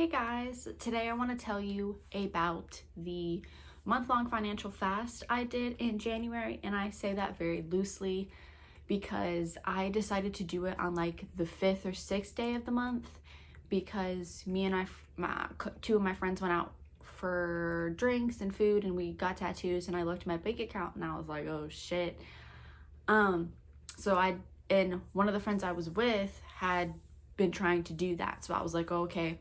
Hey guys, today I want to tell you about the month-long financial fast I did in January, and I say that very loosely because I decided to do it on like the 5th or 6th day of the month because me and two of my friends went out for drinks and food and we got tattoos, and I looked at my bank account and I was like, oh shit. And one of the friends I was with had been trying to do that, so I was like, oh, okay,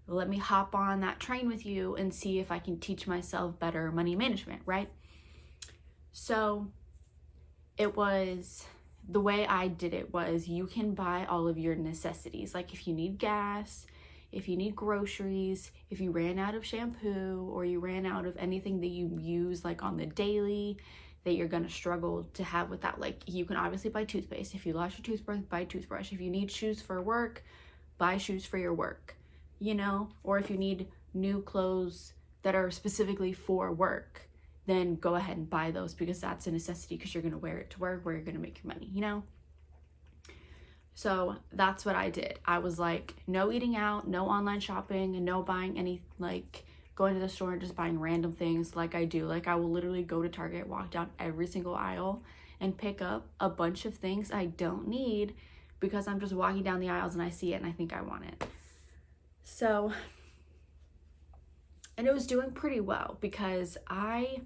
let me hop on that train with you and see if I can teach myself better money management, right? So the way I did it was, you can buy all of your necessities. Like if you need gas, if you need groceries, if you ran out of shampoo, or you ran out of anything that you use like on the daily that you're gonna struggle to have without, like you can obviously buy toothpaste. If you lost your toothbrush, buy toothbrush. If you need shoes for work, buy shoes for your work. Or if you need new clothes that are specifically for work, then go ahead and buy those, because that's a necessity, because you're going to wear it to work where you're going to make your money. So that's what I did. I was like, no eating out, no online shopping, and no buying any, like going to the store and just buying random things like I do. Like I will literally go to Target, walk down every single aisle and pick up a bunch of things I don't need because I'm just walking down the aisles and I see it and I think I want it. So, and it was doing pretty well because I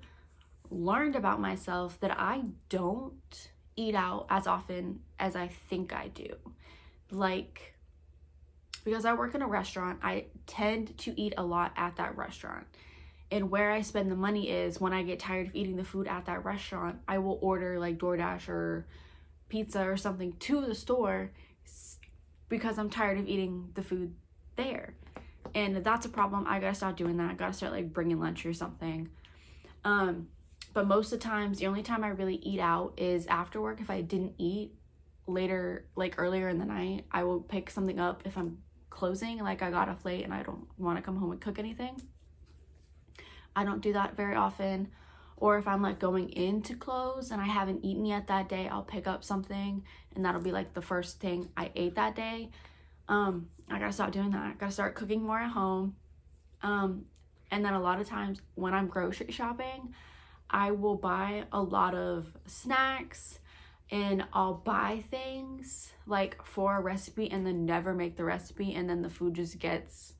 learned about myself that I don't eat out as often as I think I do. Like, because I work in a restaurant, I tend to eat a lot at that restaurant. And where I spend the money is when I get tired of eating the food at that restaurant, I will order like DoorDash or pizza or something to the store because I'm tired of eating the food there. And that's a problem. I gotta stop doing that. I gotta start like bringing lunch or something. But most of the times, the only time I really eat out is after work. If I didn't eat later, like earlier in the night, I will pick something up if I'm closing, like I got off late and I don't want to come home and cook anything. I don't do that very often. Or if I'm like going in to close and I haven't eaten yet that day, I'll pick up something and that'll be like the first thing I ate that day. I gotta stop doing that. I gotta start cooking more at home. And then a lot of times when I'm grocery shopping, I will buy a lot of snacks and I'll buy things like for a recipe and then never make the recipe, and then the food just gets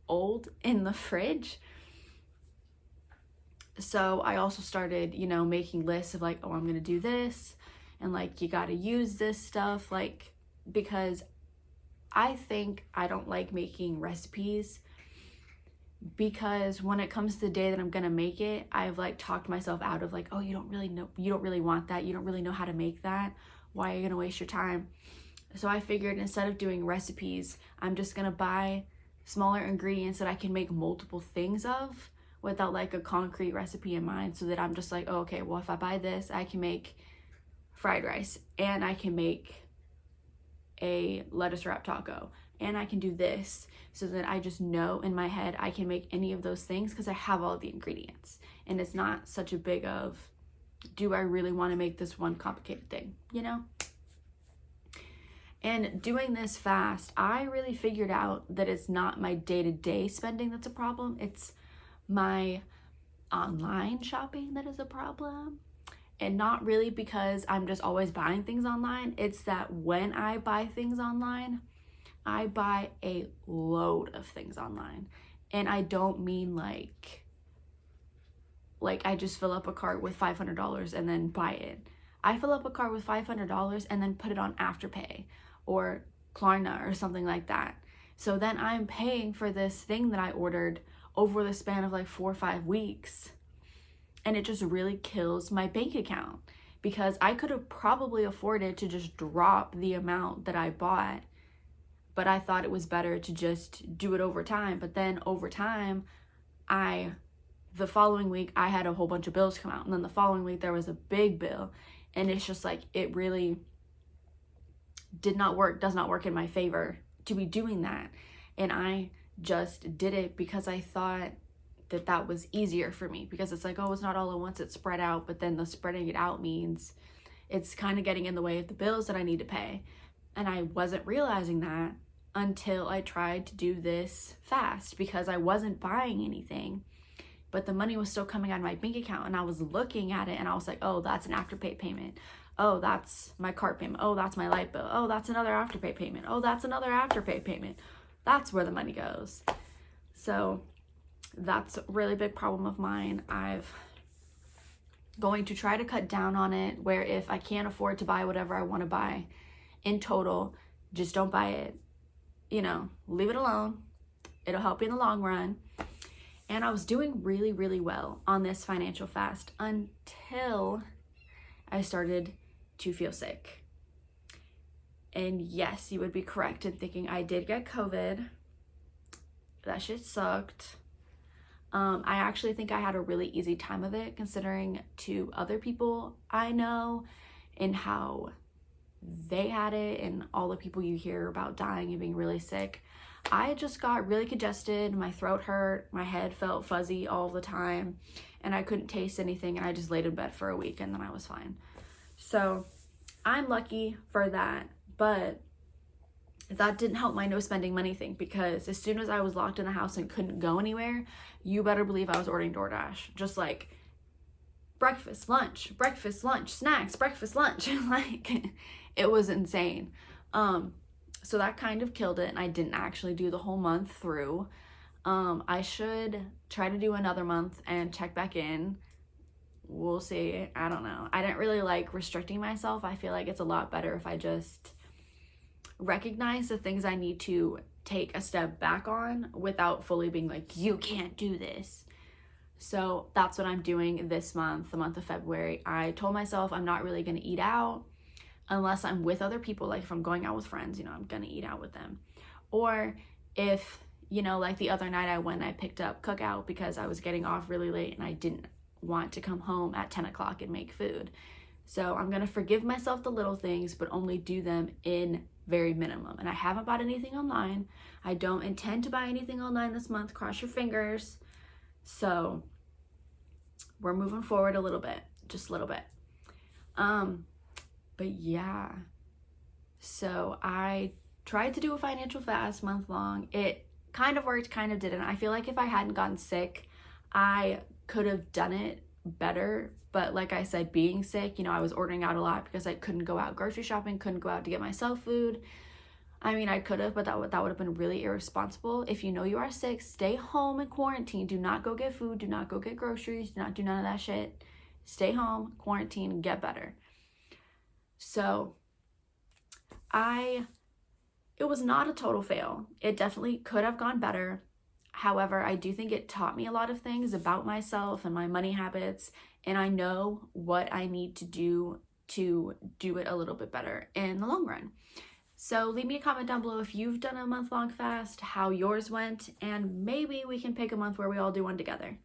old in the fridge. So I also started, making lists of like, oh, I'm gonna do this, and like you gotta use this stuff, like, because I think I don't like making recipes, because when it comes to the day that I'm gonna make it, I've like talked myself out of like, oh, you don't really want that, you don't really know how to make that, why are you gonna waste your time? So I figured instead of doing recipes, I'm just gonna buy smaller ingredients that I can make multiple things of without like a concrete recipe in mind, so that I'm just like, oh, okay, well, if I buy this, I can make fried rice, and I can make a lettuce wrap taco, and I can do this, so that I just know in my head I can make any of those things because I have all the ingredients, and it's not such a big of, do I really want to make this one complicated thing, And doing this fast, I really figured out that it's not my day-to-day spending that's a problem, it's my online shopping that is a problem. And not really because I'm just always buying things online. It's that when I buy things online, I buy a load of things online. And I don't mean like I just fill up a cart with $500 and then buy it. I fill up a cart with $500 and then put it on Afterpay or Klarna or something like that. So then I'm paying for this thing that I ordered over the span of like 4 or 5 weeks. And it just really kills my bank account, because I could have probably afforded to just drop the amount that I bought, but I thought it was better to just do it over time. But then over time, the following week, I had a whole bunch of bills come out. And then the following week, there was a big bill. And it's just like, it really does not work in my favor to be doing that. And I just did it because I thought that was easier for me, because it's like, oh, it's not all at once, it's spread out. But then the spreading it out means it's kind of getting in the way of the bills that I need to pay. And I wasn't realizing that until I tried to do this fast because I wasn't buying anything, but the money was still coming out of my bank account, and I was looking at it and I was like, oh, that's an Afterpay payment. Oh, that's my card payment. Oh, that's my light bill. Oh, that's another Afterpay payment. Oh, that's another Afterpay payment. That's where the money goes. So that's a really big problem of mine. I've going to try to cut down on it, where if I can't afford to buy whatever I want to buy in total, just don't buy it. You know, leave it alone. It'll help you in the long run. And I was doing really, really well on this financial fast until I started to feel sick. And yes, you would be correct in thinking I did get COVID. That shit sucked. I actually think I had a really easy time of it, considering to other people I know and how they had it, and all the people you hear about dying and being really sick. I just got really congested, my throat hurt, my head felt fuzzy all the time, and I couldn't taste anything, and I just laid in bed for a week and then I was fine. So I'm lucky for that, but that didn't help my no spending money thing, because as soon as I was locked in the house and couldn't go anywhere, you better believe I was ordering DoorDash. Just like breakfast, lunch, snacks, breakfast, lunch. Like, it was insane. So that kind of killed it, and I didn't actually do the whole month through. I should try to do another month and check back in. We'll see. I don't know. I didn't really like restricting myself. I feel like it's a lot better if I just recognize the things I need to take a step back on without fully being like, you can't do this. So that's what I'm doing this month, the month of February. I told myself I'm not really going to eat out unless I'm with other people. Like if I'm going out with friends, you know, I'm going to eat out with them. Or if, you know, like the other night I picked up Cookout because I was getting off really late and I didn't want to come home at 10 o'clock and make food. So I'm going to forgive myself the little things, but only do them in very minimum. And I haven't bought anything online. I don't intend to buy anything online this month. Cross your fingers. So we're moving forward a little bit, just a little bit. But yeah, so I tried to do a financial fast month long. It kind of worked, kind of didn't. I feel like if I hadn't gotten sick, I could have done it better. But like I said, being sick, you know, I was ordering out a lot because I couldn't go out grocery shopping, couldn't go out to get myself food. I mean, I could have, but that would have been really irresponsible. If you know you are sick, stay home and quarantine. Do not go get food. Do not go get groceries. Do not do none of that shit. Stay home, quarantine, and get better. So it was not a total fail. It definitely could have gone better. However, I do think it taught me a lot of things about myself and my money habits, and I know what I need to do it a little bit better in the long run. So leave me a comment down below if you've done a month-long fast, how yours went, and maybe we can pick a month where we all do one together.